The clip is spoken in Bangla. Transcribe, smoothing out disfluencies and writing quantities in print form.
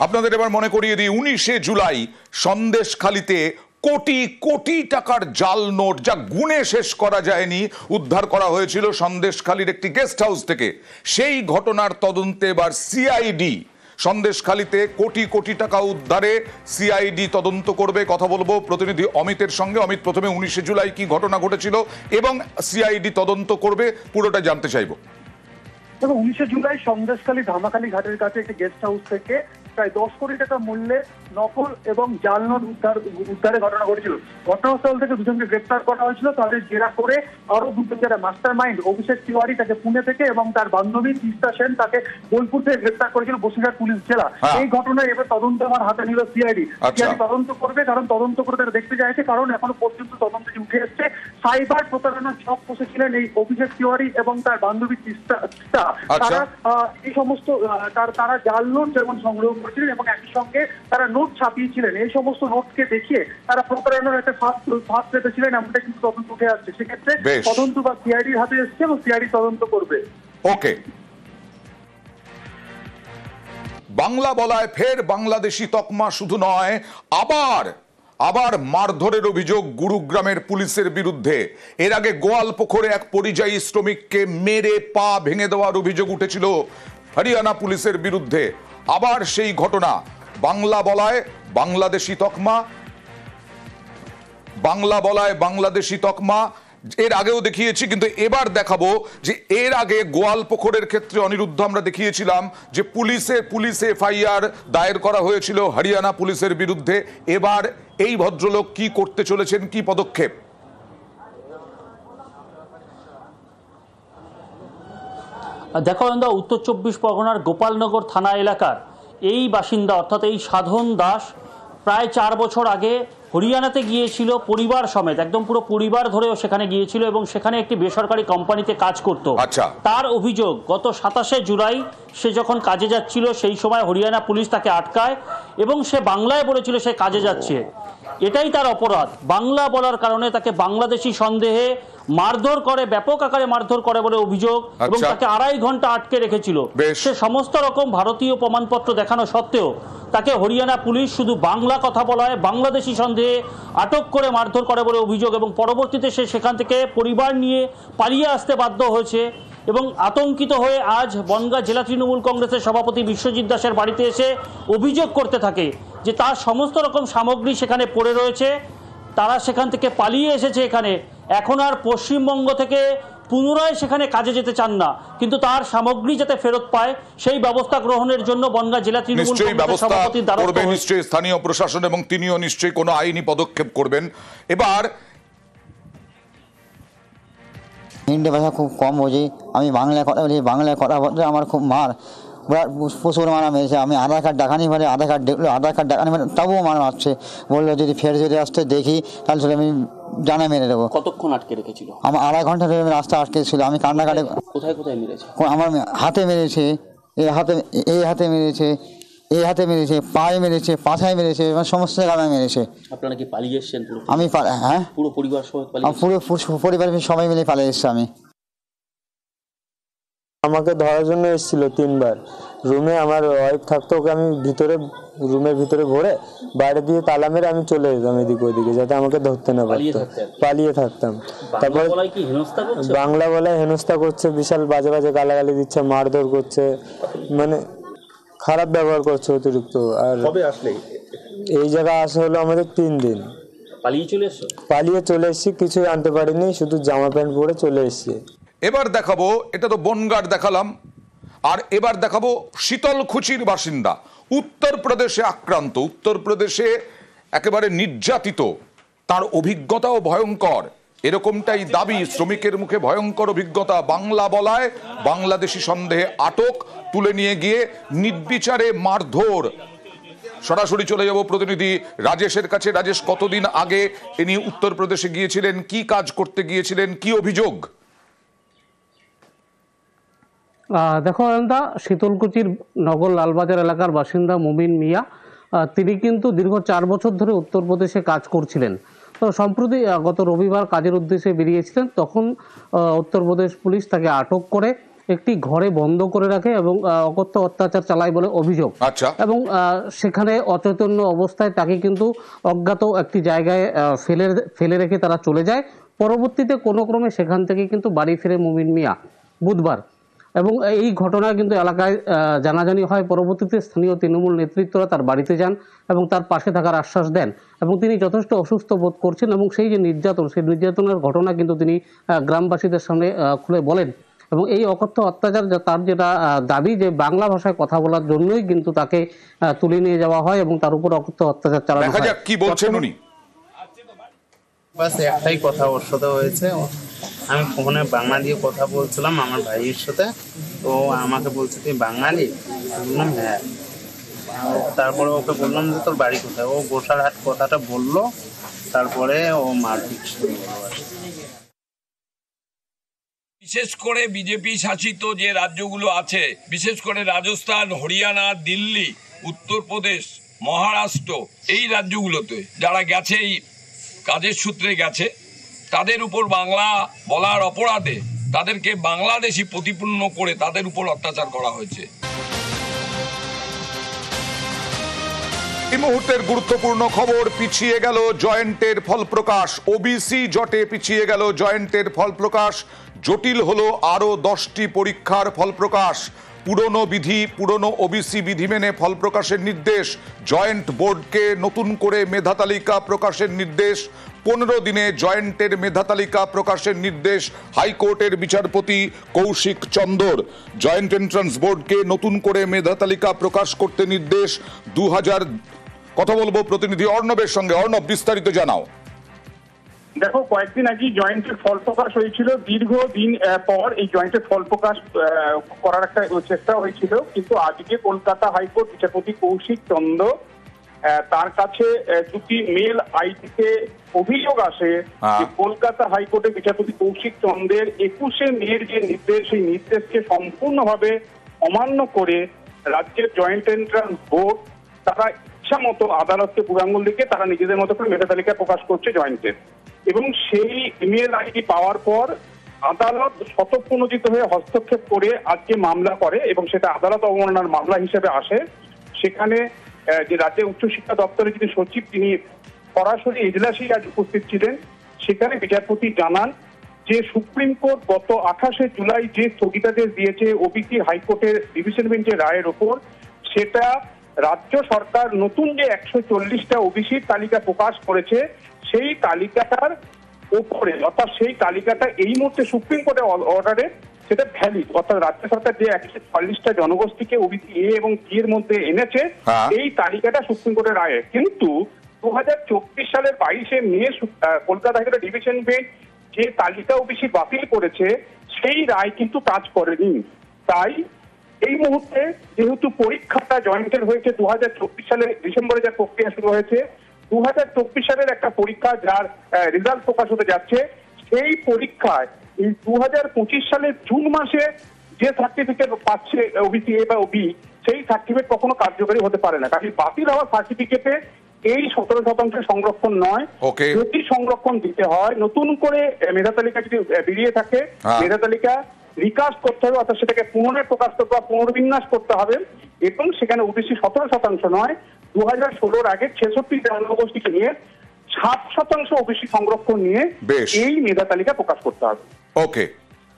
আপনাদের এবার মনে করিয়ে দিই 19শে জুলাই সন্দেশখালীতে কোটি কোটি টাকার জাল নোট, যা গুণে শেষ করা যায়নি, উদ্ধার করা হয়েছিল সন্দেশখালীর একটি গেস্ট হাউস থেকে। সেই ঘটনার তদন্তে এবার সিআইডি সন্দেশখালীতে কোটি কোটি টাকা উদ্ধারে সিআইডি তদন্ত করবে। কথা বলবো প্রতিনিধি অমিতের সঙ্গে। অমিত, প্রথমে 19শে জুলাই কি ঘটনা ঘটেছিল এবং সিআইডি তদন্ত করবে, পুরোটা জানতে চাইবো। দেখো, 19শে জুলাই সন্দেশখালী ধামাখালী ঘাটের কাছে একটি গেস্ট হাউস থেকে প্রায় 10 কোটি টাকা মূল্যে নকল এবং জাল নোট উদ্ধারের ঘটনা ঘটেছিল। ঘটনাস্থল থেকে দুজনকে গ্রেপ্তার করা হয়েছিল। তাদের জেরা করে আরো দুজন যারা মাস্টার মাইন্ড, অভিষেক তিওয়ারি তাকে পুনে থেকে এবং তার বান্ধবী তিস্তা সেন তাকে বোলপুর থেকে গ্রেপ্তার করেছিল বসিরহাট পুলিশ জেলা। এই ঘটনায় এবার তদন্ত আমার হাতে নিল সিআইডি। তদন্ত করবে, কারণ তদন্ত করে তারা দেখতে চাইছে, কারণ এখনো পর্যন্ত তদন্ত উঠে এসছে সাইবার প্রতারণার ছক কষেছিলেন এই অভিষেক তিওয়ারি এবং তার বান্ধবী তিস্তা। তারা এই সমস্ত তারা জাল নোট যেমন সংগ্রহ করেছিলেন এবং একই সঙ্গে তারা নোট ছাপিয়েছিলেন। এই সমস্ত নোটকে দেখিয়ে তারা প্রতারণার একটা ফাঁদ পেতেছিলেন, এমনটা কিন্তু তদন্ত উঠে আসছে। সেক্ষেত্রে তদন্ত বা সিআইডির হাতে এসছে এবং সিআইডি তদন্ত করবে। ওকে, বাংলা বলায় ফের বাংলাদেশি তকমা শুধু নয়, আবার মারধরের অভিযোগ গুরুগ্রামের পুলিশের বিরুদ্ধে। এর আগে গোয়ালপুকুরে এক পরিযায়ী শ্রমিককে মেরে পা ভেঙে দেওয়ার অভিযোগ উঠেছিল হরিয়ানা পুলিশের বিরুদ্ধে। আবার সেই ঘটনা। বাংলা বলায় বাংলাদেশি তকমা এর আগেও দেখিয়েছি, কিন্তু এবার দেখাবো যে এর আগে গোয়ালপুকুরের ক্ষেত্রে অনিরুদ্ধ আমরা দেখিয়েছিলাম যে পুলিশে এফআইআর দায়ের করা হয়েছিল হরিয়ানা পুলিশের বিরুদ্ধে। এবার এই ভদ্রলোক কি করতে চলেছেন, কি পদক্ষেপ? দেখো, উত্তর 24 পরগনার গোপালনগর থানা এলাকার এই বাসিন্দা, অর্থাৎ এই সাধন দাস প্রায় 4 বছর আগে হরিয়ানাতে গিয়েছিল পরিবার সমেত, একদম পুরো পরিবার ধরেও সেখানে গিয়েছিল এবং সেখানে একটি বেসরকারি কোম্পানিতে কাজ করত। তার অভিযোগ, গত 27শে জুলাই সে যখন কাজে যাচ্ছিল সেই সময় হরিয়ানা পুলিশ তাকে আটকায় এবং সে বাংলায় বলেছিল সে কাজে যাচ্ছে। এটাই তার অপরাধ। বাংলা বলার কারণে তাকে বাংলাদেশি সন্দেহে মারধর করে, ব্যাপক আকারে মারধর করে বলে অভিযোগ, এবং তাকে 2.5 ঘন্টা আটকে রেখেছিল। সে সমস্ত রকম ভারতীয় প্রমাণপত্র দেখানো সত্ত্বেও তাকে হরিয়ানা পুলিশ শুধু বাংলা কথা বলায় বাংলাদেশি সন্দেহে আটক করে মারধর করে বলে অভিযোগ, এবং পরবর্তীতে সে সেখান থেকে পরিবার নিয়ে পালিয়ে আসতে বাধ্য হয়েছে। এবং আতঙ্কিত হয়ে আজ বনগাঁ জেলা তৃণমূল কংগ্রেসের সভাপতি বিশ্বজিৎ দাসের বাড়িতে এসে অভিযোগ করতে থাকে যে তার সমস্ত রকম সামগ্রী সেখানে পড়ে রয়েছে, তারা সেখান থেকে পালিয়ে এসেছে এখানে। এখন আর পশ্চিমবঙ্গ থেকে পুনরায় সেখানে কাজে যেতে চান না, কিন্তু তার সামগ্রী যাতে ফেরত পায় সেই ব্যবস্থা গ্রহণের জন্য বনগাঁ জেলা তৃণমূল কংগ্রেসের সভাপতির দ্বারস্থ নিশ্চয়ই স্থানীয় প্রশাসন এবং তিনিও নিশ্চয়ই কোনো আইনি পদক্ষেপ করবেন। এবার হিন্দি ভাষা খুব কম বুঝি, আমি বাংলায় কথা বলি, বাংলায় কথা বলতে আমার খুব প্রচুর মারা মেরেছে। আমি আধার কার্ড দেখানি পারে, আধার কার্ড দেখলো, আধার কার্ড দেখানি পারে, তবুও মারছে। বললো যদি ফের যদি আসতে দেখি তাহলে আমি জানা মেরে দেবো। কতক্ষণ আটকে রেখেছিল? আমার 2.5 ঘন্টা ধরে রাস্তা আটকে ছিল। আমি কান্নাকাটি। কোথায় কোথায় মেরেছে? আমার হাতে মেরেছে, এই হাতে মেরেছে, এই হাতে মেরেছে, পায়ে মেরেছে, পাছায় মেরেছে, সমস্ত জায়গায় মেরেছে। আপনারা কি পালিয়ে এসেছেন? আমি হ্যাঁ, পুরো পরিবার সহ পুরো পরিবার সবাই মিলে পালিয়ে এসেছি। আমি আমাকে ধরার জন্য এসেছিল 3 বার। রুমে আমার ওয়াইফ থাকতো, ওকে আমি রুমের ভিতরে ভরে বাইরে দিয়ে তালা মেরে আমি চলে যেতাম এদিকে ওদিকে, যাতে আমাকে ধরতে না পারতো। পালিয়ে থাকতাম। তারপর বাংলা বলায় হেনস্থা করছে, বিশাল বাজে বাজে গালাগালি দিচ্ছে, মারধর করছে, মানে খারাপ ব্যবহার করছে অতিরিক্ত। আর এই জায়গায় আসা হলো আমাদের 3 দিন। পালিয়ে চলে এসেছি, কিছু আনতে পারিনি, শুধু জামা প্যান্ট পরে চলে এসেছি। এবার দেখাবো, এটা তো বনগাঁর দেখালাম, আর এবার দেখাবো শীতলকুচির বাসিন্দা, উত্তরপ্রদেশে আক্রান্ত, উত্তরপ্রদেশে একেবারে নির্যাতিত, তার অভিজ্ঞতাও ভয়ঙ্কর। এরকমটাই দাবি, শ্রমিকের মুখে ভয়ঙ্কর অভিজ্ঞতা। বাংলা বলায় বাংলাদেশি সন্দেহে আটক, তুলে নিয়ে গিয়ে নির্বিচারে মারধর। সরাসরি চলে যাব প্রতিনিধি রাজেশের কাছে। রাজেশ, কতদিন আগে ইনি উত্তরপ্রদেশে গিয়েছিলেন, কি কাজ করতে গিয়েছিলেন, কি অভিযোগ? দেখো অয়নদা, শীতলকুচির নগর লালবাজার এলাকার বাসিন্দা মুমিন মিয়া, তিনি কিন্তু দীর্ঘ 4 বছর ধরে উত্তরপ্রদেশে কাজ করছিলেন। তো সম্প্রতি গত রবিবার কাজের উদ্দেশ্যে বেরিয়েছিলেন, তখন উত্তরপ্রদেশ পুলিশ তাকে আটক করে একটি ঘরে বন্ধ করে রাখে এবং অকথ্য অত্যাচার চালায় বলে অভিযোগ। আচ্ছা। এবং সেখানে অচৈতন্য অবস্থায় তাকে কিন্তু অজ্ঞাত একটি জায়গায় ফেলে রেখে তারা চলে যায়। পরবর্তীতে কোনো ক্রমে সেখান থেকে কিন্তু বাড়ি ফিরে মুমিন মিয়া বুধবার, এবং এই ঘটনায় কিন্তু এলাকায় জানাজানি হয়। পরবর্তীতে স্থানীয় তৃণমূল নেতৃত্বরা তার বাড়িতে যান এবং তার পাশে থাকার আশ্বাস দেন, এবং তিনি যথেষ্ট অসুস্থ বোধ করছেন এবং সেই যে নির্যাতন, সেই নির্যাতনের ঘটনা কিন্তু তিনি গ্রামবাসীদের সামনে খুলে বলেন। এবং এই অকথ্য অত্যাচার, তার যেটা দাবি যে বাংলা ভাষায় কথা বলার জন্যই কিন্তু তাকে তুলে নিয়ে যাওয়া হয় এবং তার উপর অকথ্য অত্যাচার চালানো হয়। দেখা যাক কি বলছেন উনি। বাস একটাই কথা ওর সাথে হয়েছে, আমি ফোনে বাংলা দিয়ে কথা বলছিলাম আমার ভাইয়ের সাথে, তো আমাকে বলছে তুই বাঙালি? বললাম হ্যাঁ। তারপরে ওকে বললাম যে তোর বাড়ি কোথায়? ও গোসারহাট কথাটা বললো, তারপরে ও মারপিট শুরু হলো। বিশেষ করে বিজেপি শাসিত যে রাজ্যগুলো আছে, বিশেষ করে রাজস্থান, হরিয়ানা, দিল্লি, উত্তরপ্রদেশ, মহারাষ্ট্র, এই রাজ্যগুলোতে যারা গেছে, এই কাজের সূত্রে গেছে, তাদের উপর বাংলা বলার অপরাধে তাদেরকে বাংলাদেশি প্রতিপন্ন করে তাদের উপর অত্যাচার করা হয়েছে। এই মুহূর্তের গুরুত্বপূর্ণ খবর, পিছিয়ে গেল জয়েন্টের ফল প্রকাশ। ওবিসি জটে পিছিয়ে গেল জয়েন্টের ফল প্রকাশ। জটিল হলো আরো 10টি পরীক্ষার ফল প্রকাশ। পুরনো ওবিসি বিধি মেনে ফল প্রকাশের নির্দেশ। জয়েন্ট বোর্ডকে নতুন করে মেধা তালিকা প্রকাশের নির্দেশ। 15 দিনে জয়েন্টের মেধা তালিকা প্রকাশের নির্দেশ হাইকোর্টের বিচারপতি কৌশিক চন্দর। জয়েন্ট এন্ট্রান্স বোর্ডকে নতুন করে মেধা তালিকা প্রকাশ করতে নির্দেশ। 2000 কথা বলবো প্রতিনিধি অর্ণবের সঙ্গে। অর্ণব, বিস্তারিত জানাও। দেখো, কয়েকদিন আগে জয়েন্টের ফল প্রকাশ হয়েছিল। দীর্ঘদিন পর এই জয়েন্টের ফল প্রকাশ করার একটা চেষ্টা হয়েছিল, কিন্তু আজকে কলকাতা হাইকোর্ট বিচারপতি কৌশিক চন্দ্র তার কাছে দুটি মেল আইডিতে অভিযোগ আসে যে কলকাতা হাইকোর্টের বিচারপতি কৌশিক চন্দ্রের 21শে মের যে নির্দেশ, সেই নির্দেশকে সম্পূর্ণভাবে অমান্য করে রাজ্যের জয়েন্ট এন্ট্রান্স বোর্ড তারা ইচ্ছা মতো আদালতকে বুড়াঙ্গুল দিকে তারা নিজেদের মতো করে মেধা তালিকা প্রকাশ করছে জয়েন্টের। এবং সেই ইমেল আইডি পাওয়ার পর আদালত স্বতঃপ্রণোদিত হয়ে হস্তক্ষেপ করে আজকে মামলা করে, এবং সেটা আদালত অবমাননার মামলা হিসেবে আসে। সেখানে যে রাজ্যের উচ্চশিক্ষা দপ্তরের যিনি সচিব, তিনি সরাসরি এজলাসেই আজ উপস্থিত ছিলেন। সেখানে বিচারপতি জানান যে সুপ্রিম কোর্ট গত 28শে জুলাই যে স্থগিতাদেশ দিয়েছে ওবিসি হাইকোর্টের ডিভিশন বেঞ্চের রায়ের ওপর, সেটা রাজ্য সরকার নতুন যে 140টা ওবিসির তালিকা প্রকাশ করেছে, সেই তালিকাটার ওপরে, অর্থাৎ সেই তালিকাটা এই মুহূর্তে সুপ্রিম কোর্টের অর্ডারে সেটা ভ্যালিড। অর্থাৎ রাজ্য সরকার যে 140টা জনগোষ্ঠীকে ওবিসি এ এবং সি এর মধ্যে এনেছে, এই তালিকাটা সুপ্রিম কোর্টের রায়ে। কিন্তু 2024 সালের 22শে মে কলকাতা হাইকোর্টের ডিভিশন বেঞ্চ যে তালিকা ওবিসি বাতিল করেছে, সেই রায় কিন্তু কাজ করেনি। তাই এই মুহূর্তে যেহেতু পরীক্ষাটা জয়েন্টের হয়েছে 2024 সালের ডিসেম্বরে, যা প্রক্রিয়া শুরু হয়েছে, 2024 সালের একটা পরীক্ষা যার রেজাল্ট প্রকাশ হতে যাচ্ছে, সেই পরীক্ষায় 2025 সালের জুন মাসে যে সার্টিফিকেট পাচ্ছে ওবিসি এ বা ওবি, সেই সার্টিফিকেট কখনো কার্যকরী হতে পারে না। কারণ বাতিল হওয়া সার্টিফিকেটে এই 17% সংরক্ষণ নয়, যদি সংরক্ষণ দিতে হয়, নতুন করে মেধা তালিকা যদি বেরিয়ে থাকে, মেধা তালিকা রিকাস্ট করতে হবে, অর্থাৎ সেটাকে পুনরায় প্রকাশ করতে হবে, পুনর্বিন্যাস করতে হবে। এবং সেখানে ওবিসি 17% নয়, 2016 আগে 66 জনগোষ্ঠীকে নিয়ে 7% ওবিসি সংরক্ষণ নিয়ে এই মেধা তালিকা প্রকাশ করতে হবে। ওকে।